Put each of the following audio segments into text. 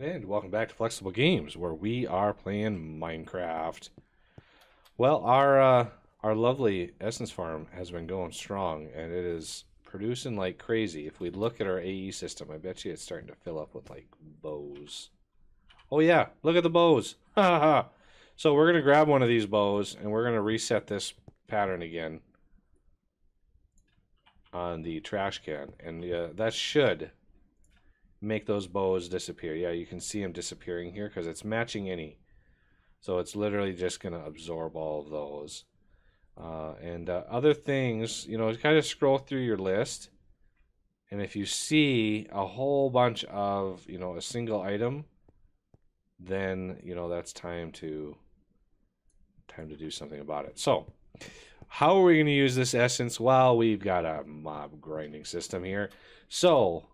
And welcome back to Flexible Games, where we are playing Minecraft. Well, our lovely essence farm has been going strong, and it is producing like crazy. If we look at our AE system, I bet you it's starting to fill up with like bows. Oh yeah, look at the bows! Ha ha! So we're gonna grab one of these bows, and we're gonna reset this pattern again on the trash can, and that should make those bows disappear. Yeah, you can see them disappearing here because it's matching any. So it's literally just going to absorb all of those. And other things, kind of scroll through your list. And if you see a whole bunch of, a single item, then, that's time to do something about it. So how are we going to use this essence? Well, we've got a mob grinding system here. So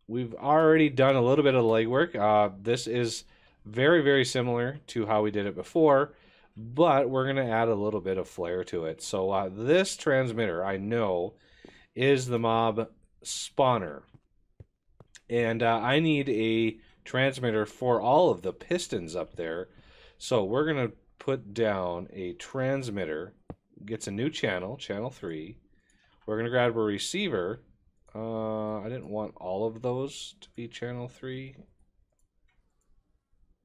we've already done a little bit of the legwork. This is very, very similar to how we did it before, but we're going to add a little bit of flair to it. So this transmitter, I know, is the mob spawner. And I need a transmitter for all of the pistons up there. So we're going to put down a transmitter. Gets a new channel, channel 3. We're going to grab a receiver. I didn't want all of those to be channel 3.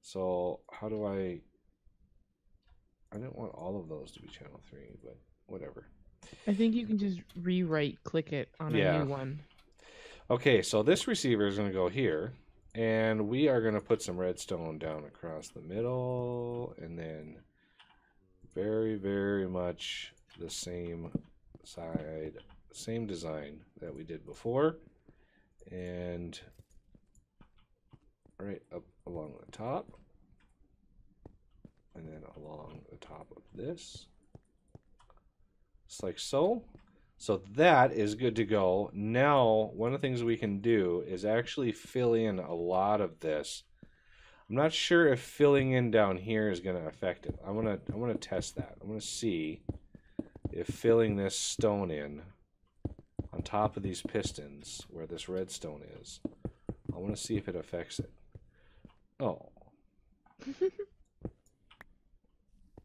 So how do I didn't want all of those to be channel 3, but whatever. I think you can just rewrite click it on a new one. Okay, so this receiver is going to go here, and we are going to put some redstone down across the middle, and then very, very much the same side, same design that we did before, and right up along the top, and then along the top of this, just like so. So that is good to go. Now, one of the things we can do is actually fill in a lot of this. I'm not sure if filling in down here is going to affect it. I want to test that. I want to see if filling this stone in on top of these pistons where this redstone is, I want to see if it affects it. Oh.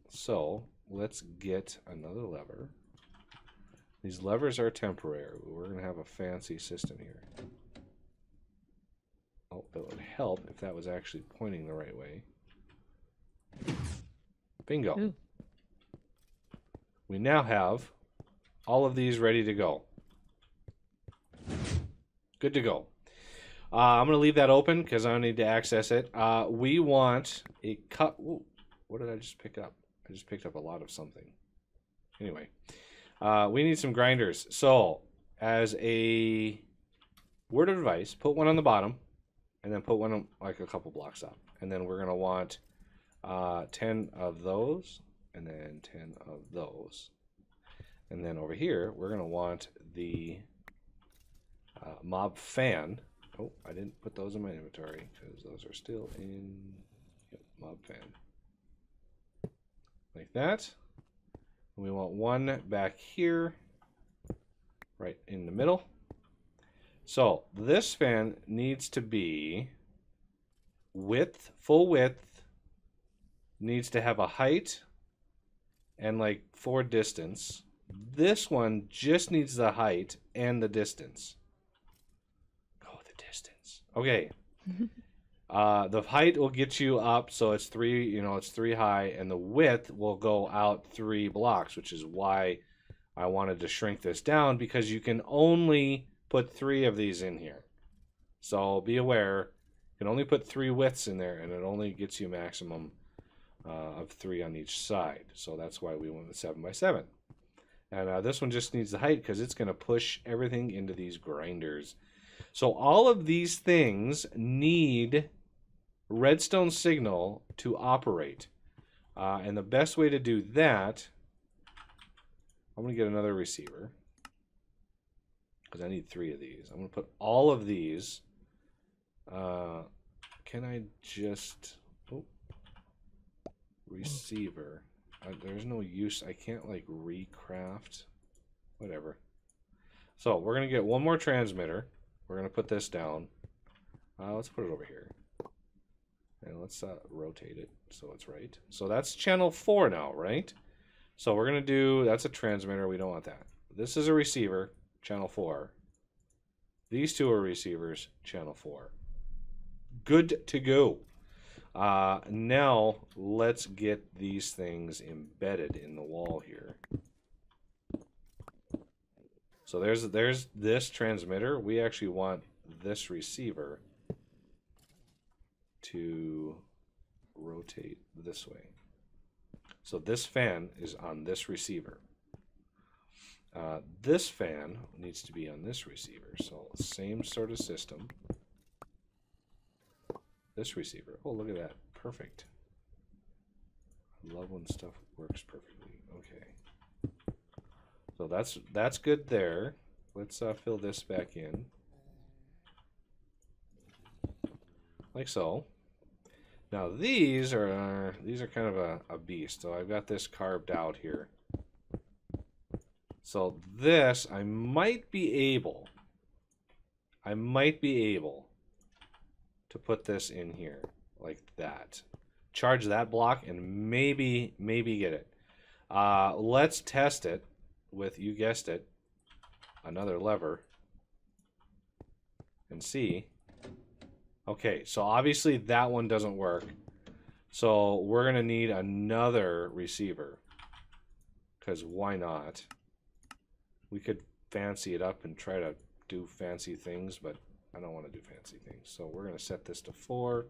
So, let's get another lever. These levers are temporary. We're going to have a fancy system here. Oh, it would help if that was actually pointing the right way. Bingo. Ooh. We now have all of these ready to go. Good to go. I'm going to leave that open because I need to access it. We want a cut. Ooh, what did I just pick up? I just picked up a lot of something. Anyway, we need some grinders. So, as a word of advice, put one on the bottom, and then put one on, like a couple blocks up. And then we're going to want 10 of those, and then 10 of those. And then over here, we're going to want the mob fan. Oh, I didn't put those in my inventory because those are still in mob fan. Like that. And we want one back here, right in the middle. So this fan needs to be width, full width, needs to have a height and like 4 distance. This one just needs the height and the distance. Oh, the distance. Okay. The height will get you up, so it's 3, it's 3 high, and the width will go out 3 blocks, which is why I wanted to shrink this down, because you can only put 3 of these in here. So be aware, you can only put 3 widths in there, and it only gets you a maximum of 3 on each side. So that's why we went with 7 by 7. And this one just needs the height because it's going to push everything into these grinders. So all of these things need redstone signal to operate. And the best way to do that, I'm going to get another receiver because I need 3 of these. I'm going to put all of these. Can I just... Oh, receiver. There's no use. I can't like recraft. Whatever. So we're going to get one more transmitter. We're going to put this down. Let's put it over here. let's rotate it so it's right. So that's channel 4 now, right? So we're going to do, that's a transmitter. We don't want that. This is a receiver, channel 4. These two are receivers, channel 4. Good to go. Now let's get these things embedded in the wall here. So there's this transmitter. We actually want this receiver to rotate this way. So this fan is on this receiver. This fan needs to be on this receiver. So same sort of system. This receiver. Oh, look at that. Perfect. I love when stuff works perfectly. Okay. So that's good there. Let's fill this back in. Like so. Now these are kind of a beast. So I've got this carved out here. So this I might be able to put this in here like that. Charge that block and maybe get it. Let's test it with, you guessed it, another lever and see. Okay, so obviously that one doesn't work. So we're gonna need another receiver, because why not? We could fancy it up and try to do fancy things, but I don't want to do fancy things. So we're going to set this to 4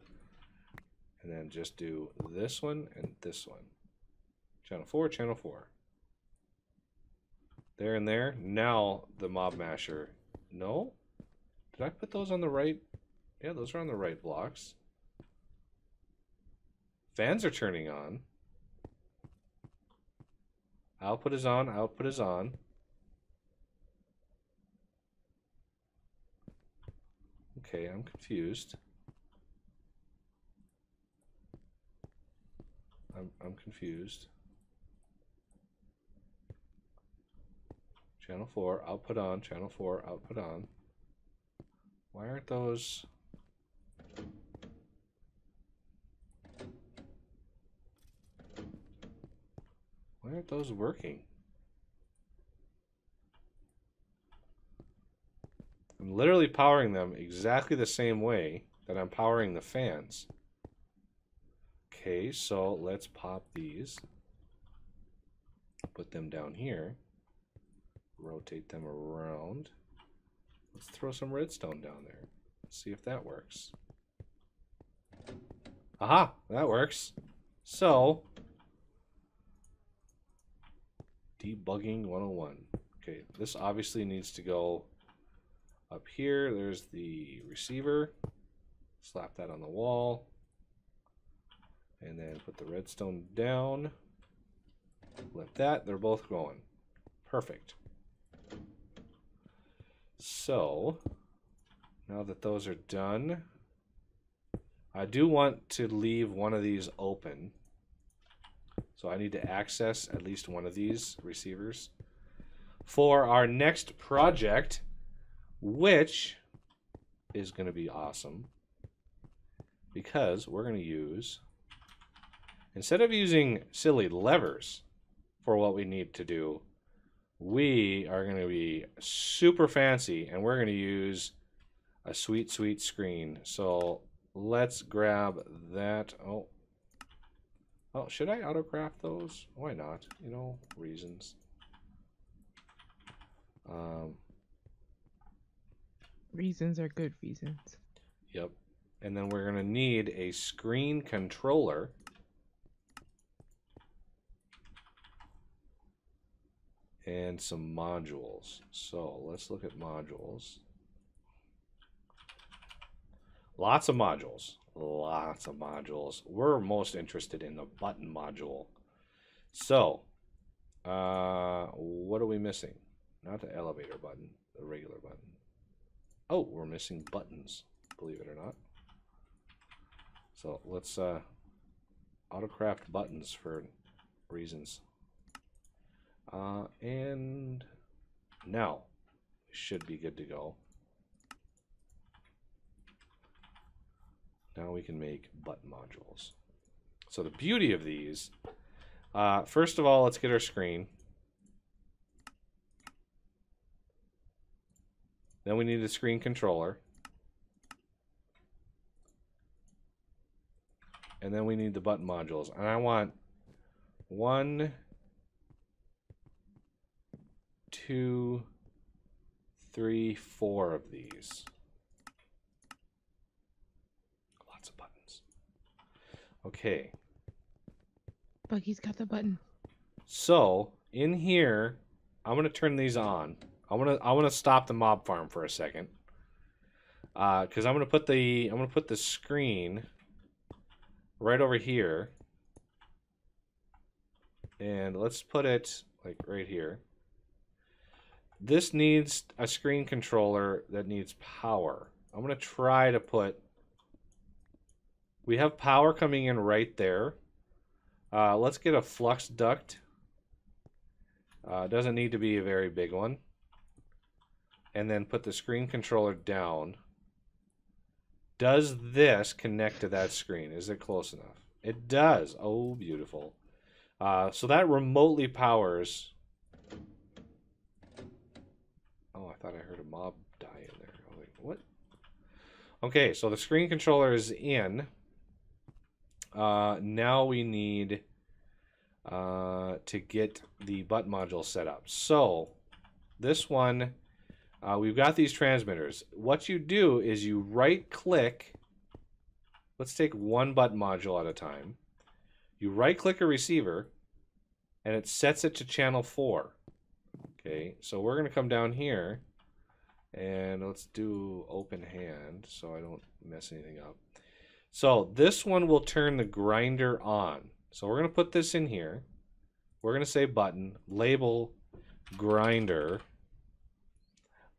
and then just do this one and this one. Channel 4, channel 4. There and there. Now the mob masher. No? Did I put those on the right? Yeah, those are on the right blocks. Fans are turning on. Output is on, output is on. Okay, I'm confused. I'm confused. Channel 4, output on, channel 4, output on. Why aren't those... Why aren't those working? I'm literally powering them exactly the same way that I'm powering the fans. Okay, so let's pop these. Put them down here. Rotate them around. Let's throw some redstone down there. See if that works. Aha! That works. So, debugging 101. Okay, this obviously needs to go up here. There's the receiver. Slap that on the wall. And then put the redstone down. Let that. They're both going. Perfect. So, now that those are done, I do want to leave one of these open. So I need to access at least one of these receivers for our next project, which is going to be awesome because we're going to use, instead of using silly levers for what we need to do, we are going to be super fancy and we're going to use a sweet, sweet screen. So let's grab that. Oh, should I autocraft those? Why not? You know, reasons. Reasons are good reasons. Yep. And then we're going to need a screen controller. And some modules. So let's look at modules. Lots of modules. Lots of modules. We're most interested in the button module. So, what are we missing? Not the elevator button, the regular button. Oh, we're missing buttons, believe it or not. So let's autocraft buttons for reasons. And now we should be good to go. Now we can make button modules. So the beauty of these, first of all, let's get our screen. Then we need a screen controller. And then we need the button modules. And I want 1, 2, 3, 4 of these. Lots of buttons. Okay. Buggy's got the button. So in here, I'm gonna turn these on. I wanna stop the mob farm for a second. Because I'm gonna put the screen right over here. And let's put it like right here. This needs a screen controller that needs power. I'm going to try to put... We have power coming in right there. Let's get a flux duct. Doesn't need to be a very big one. And then put the screen controller down. Does this connect to that screen? Is it close enough? It does. Oh, beautiful. So that remotely powers... Oh, I thought I heard a mob die in there. I was like, what? Okay, so the screen controller is in. Now we need to get the button module set up. So this one, we've got these transmitters. What you do is you right-click. Let's take one button module at a time. You right-click a receiver, and it sets it to channel 4. Okay, so we're going to come down here, and let's do open hand so I don't mess anything up. So this one will turn the grinder on. So we're going to put this in here. We're going to say button, label grinder.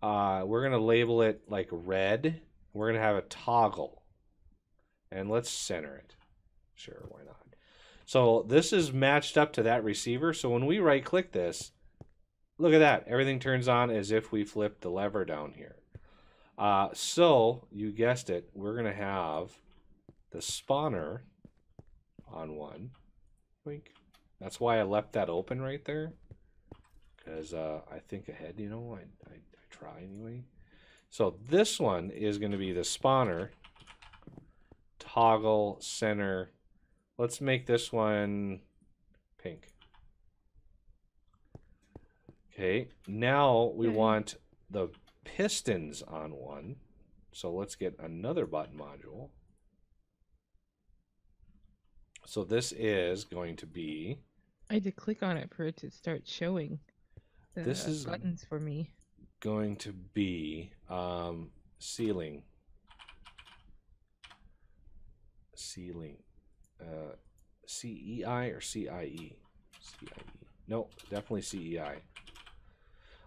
We're going to label it like red. We're going to have a toggle. And let's center it. Sure, why not? So this is matched up to that receiver. So when we right click this, look at that. Everything turns on as if we flipped the lever down here. So you guessed it. We're going to have the spawner on one. Wink. That's why I left that open right there. Because I think ahead, you know. I try anyway. So this one is going to be the spawner. Toggle center. Let's make this one pink. Okay, now we want the pistons on one. So let's get another button module. So this is going to be... I had to click on it for it to start showing the this is buttons for me. Going to be ceiling. Ceiling. CEI or CIE? CIE. No, definitely CEI.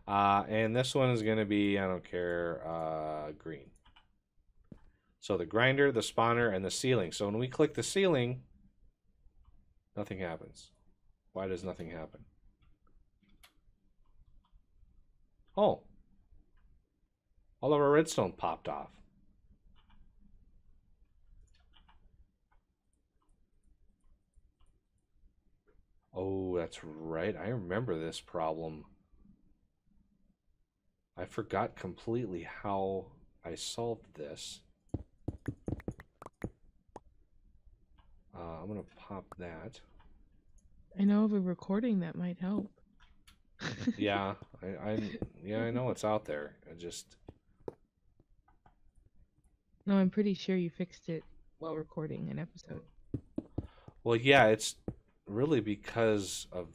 And this one is going to be, I don't care, green. So the grinder, the spawner, and the ceiling. So when we click the ceiling, nothing happens. Why does nothing happen? Oh. All of our redstone popped off. Oh, that's right. I remember this problem. I forgot completely how I solved this. I'm going to pop that. I know of a recording that might help. Yeah, I know it's out there. I just... No, I'm pretty sure you fixed it while recording an episode. Well, yeah, it's really because of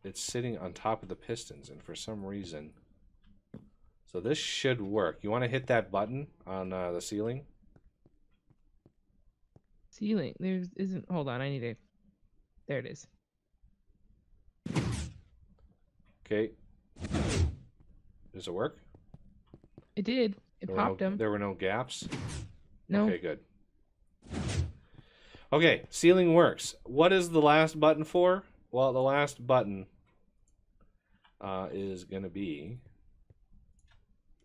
it's sitting on top of the pistons, and for some reason... So this should work. You want to hit that button on the ceiling? Ceiling? There isn't... Hold on, I need to... There it is. Okay. Does it work? It did. It popped them. There were no gaps? No. Okay, good. Okay, ceiling works. What is the last button for? Well, the last button is going to be...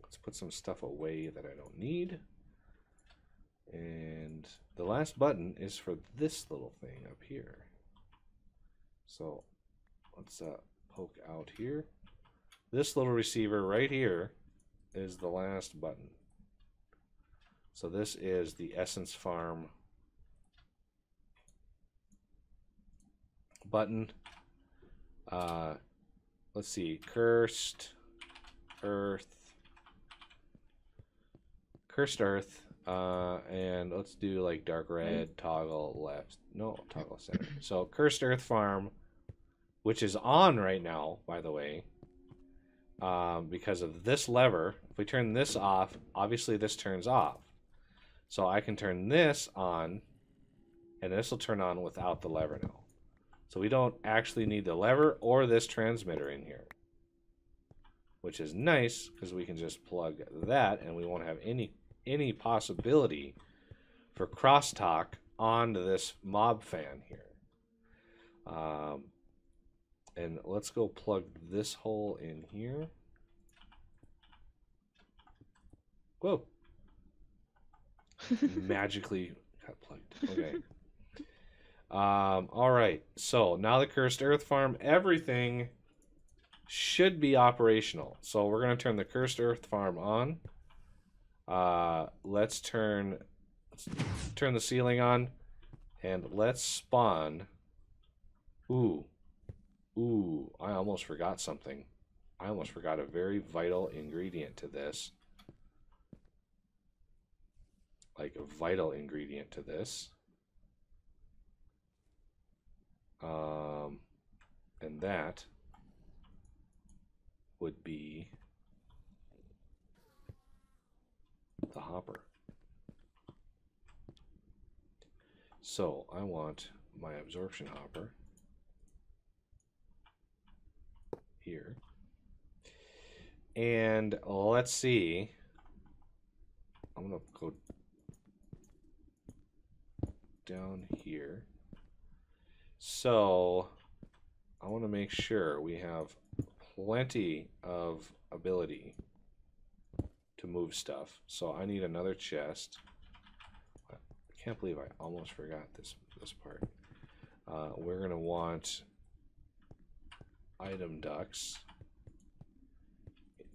Let's put some stuff away that I don't need. And the last button is for this little thing up here. So let's poke out here. This little receiver right here is the last button. So this is the Essence Farm button. Let's see, Cursed Earth, and let's do like dark red, toggle left, no, toggle center. So Cursed Earth Farm, which is on right now, by the way, because of this lever. If we turn this off, obviously this turns off. So I can turn this on, and this will turn on without the lever now. So we don't actually need the lever or this transmitter in here, which is nice because we can just plug that and we won't have any possibility for crosstalk onto this mob fan here. And let's go plug this hole in here. Whoa. Magically got plugged. Okay. All right. So now the Cursed Earth Farm, everything should be operational. So we're going to turn the Cursed Earth Farm on. Let's turn the ceiling on, and let's spawn. Ooh, I almost forgot something. I almost forgot a very vital ingredient to this. Like a vital ingredient to this. And that would be the hopper. So I want my absorption hopper here. And let's see. I'm going to go down here. So I want to make sure we have plenty of ability to move stuff. So I need another chest. I can't believe I almost forgot this part. We're going to want item ducts,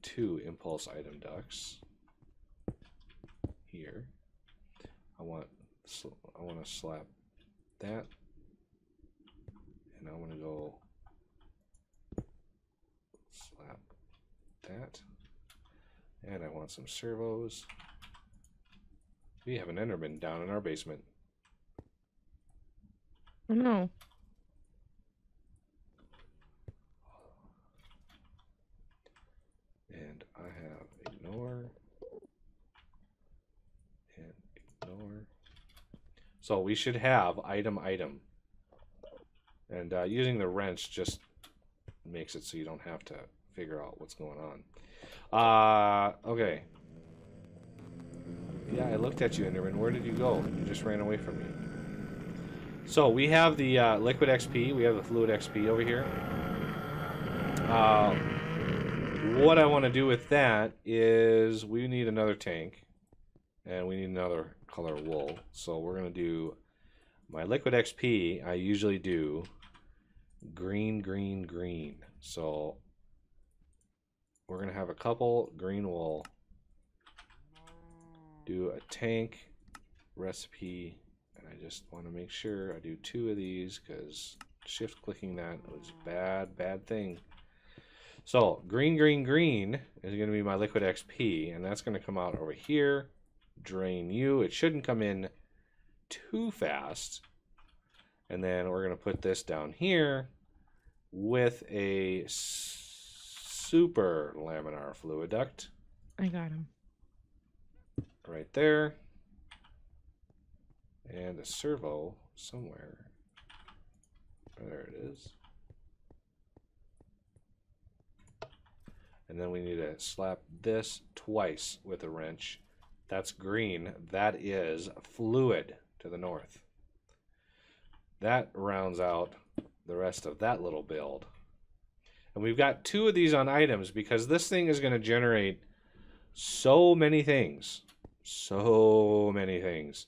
2 impulse item ducts here. I want to slap that, and I want to go slap that, and I want some servos. We have an Enderman down in our basement. Oh no. And I have ignore and ignore. So we should have item. And using the wrench just makes it so you don't have to figure out what's going on. Okay. Yeah, I looked at you, Enderman. Where did you go? You just ran away from me. So we have the liquid XP. We have the fluid XP over here. What I want to do with that is we need another tank. And we need another color wool. So we're going to do my liquid XP. I usually do green, green, green. So we're going to have a couple green wool. Do a tank recipe. And I just want to make sure I do 2 of these because shift clicking that was bad thing. So green, green, green is going to be my liquid XP. And that's going to come out over here. Drain you. It shouldn't come in too fast. And then we're going to put this down here with a super laminar fluid duct. I got him. Right there. And a servo somewhere. There it is. And then we need to slap this twice with a wrench. That's green. That is fluid to the north. That rounds out the rest of that little build. And we've got 2 of these on items because this thing is going to generate so many things. So many things.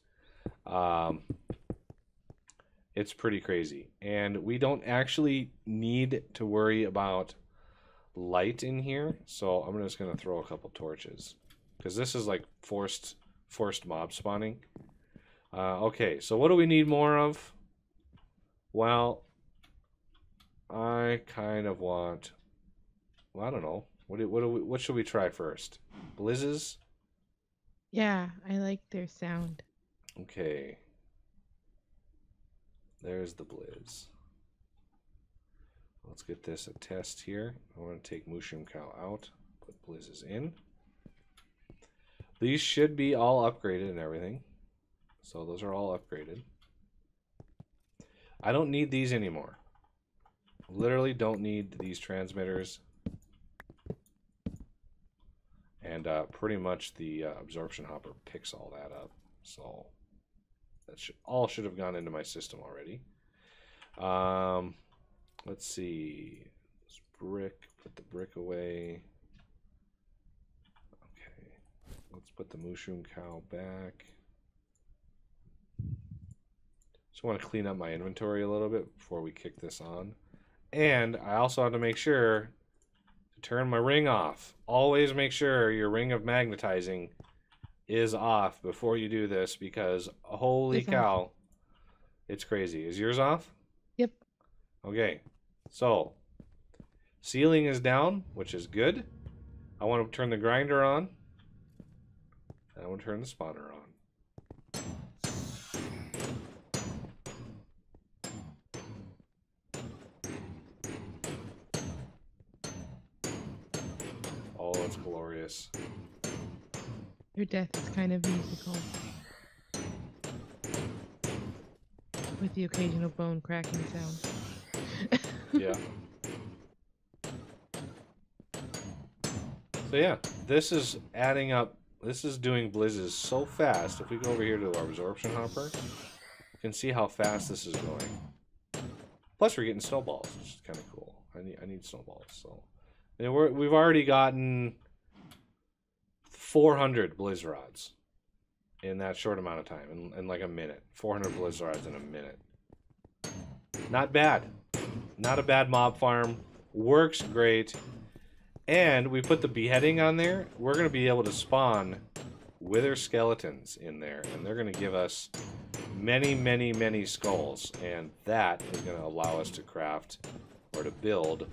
It's pretty crazy. And we don't actually need to worry about light in here. So I'm just going to throw a couple torches. Because this is like forced mob spawning. Okay, so what do we need more of? Well, I kind of want... Well, I don't know. What should we try first? Blizzes? Yeah, I like their sound. Okay. There's the Blizz. Let's get this a test here. I want to take Mushroom Cow out. Put Blizzes in. These should be all upgraded and everything. So those are all upgraded. I don't need these anymore. Literally don't need these transmitters. And pretty much the absorption hopper picks all that up. So that should have gone into my system already. Let's see. This brick, put the brick away. Okay. Let's put the Mushroom Cow back. Just want to clean up my inventory a little bit before we kick this on. And I also have to make sure to turn my ring off. Always make sure your ring of magnetizing is off before you do this, because holy cow, it's crazy. Is yours off? Yep. Okay, so ceiling is down, which is good. I want to turn the grinder on. And I want to turn the spawner on. Oh, it's glorious. Your death is kind of musical. With the occasional bone cracking sound. Yeah. So yeah, this is adding up. This is doing blizzes so fast. If we go over here to our absorption hopper, you can see how fast this is going. Plus, we're getting snowballs, which is kind of cool. I need snowballs. So and we've already gotten 400 blizz rods in that short amount of time, in like a minute. 400 blizz rods in a minute. Not bad. Not a bad mob farm. Works great. And we put the beheading on there. We're going to be able to spawn wither skeletons in there. And they're going to give us many, many, many skulls. And that is going to allow us to craft or to build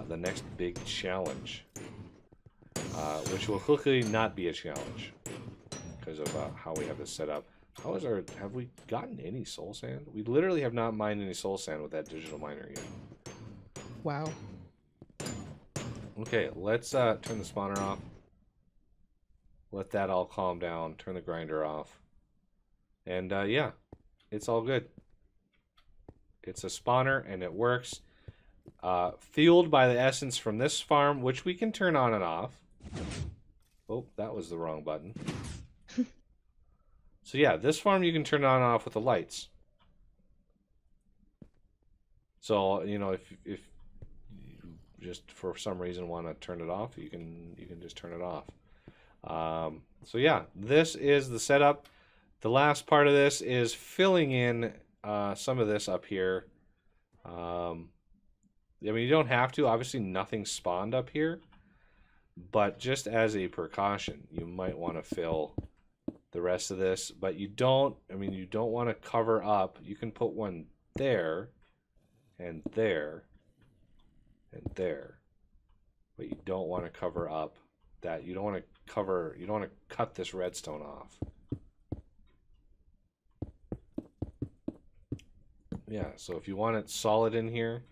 the next big challenge. Which will quickly not be a challenge. Because of how we have this set up. Have we gotten any soul sand? We literally have not mined any soul sand with that digital miner yet. Wow. Okay, let's turn the spawner off. Let that all calm down. Turn the grinder off. And yeah, it's all good. It's a spawner and it works. Fueled by the essence from this farm, which we can turn on and off. Oh, that was the wrong button. So yeah, this farm you can turn on and off with the lights. So, you know, if you just for some reason want to turn it off, you can just turn it off. So yeah, this is the setup. The last part of this is filling in some of this up here. I mean, you don't have to. Obviously, nothing spawned up here. But just as a precaution, you might want to fill the rest of this. But you don't, I mean, you don't want to cover up. You can put one there and there and there. But you don't want to cover up that. You don't want to cover, you don't want to cut this redstone off. Yeah, so if you want it solid in here,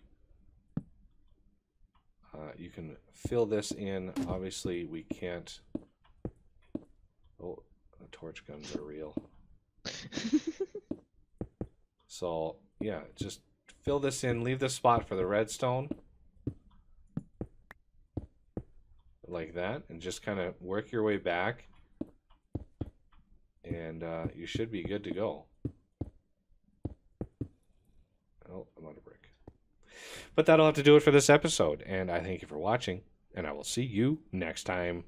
you can fill this in. Obviously, we can't. Oh, the torch guns are real. So, yeah, just fill this in. Leave the spot for the redstone. Like that. And just kind of work your way back. And you should be good to go. Oh, I'm out of brick. But that'll have to do it for this episode. And I thank you for watching. And I will see you next time.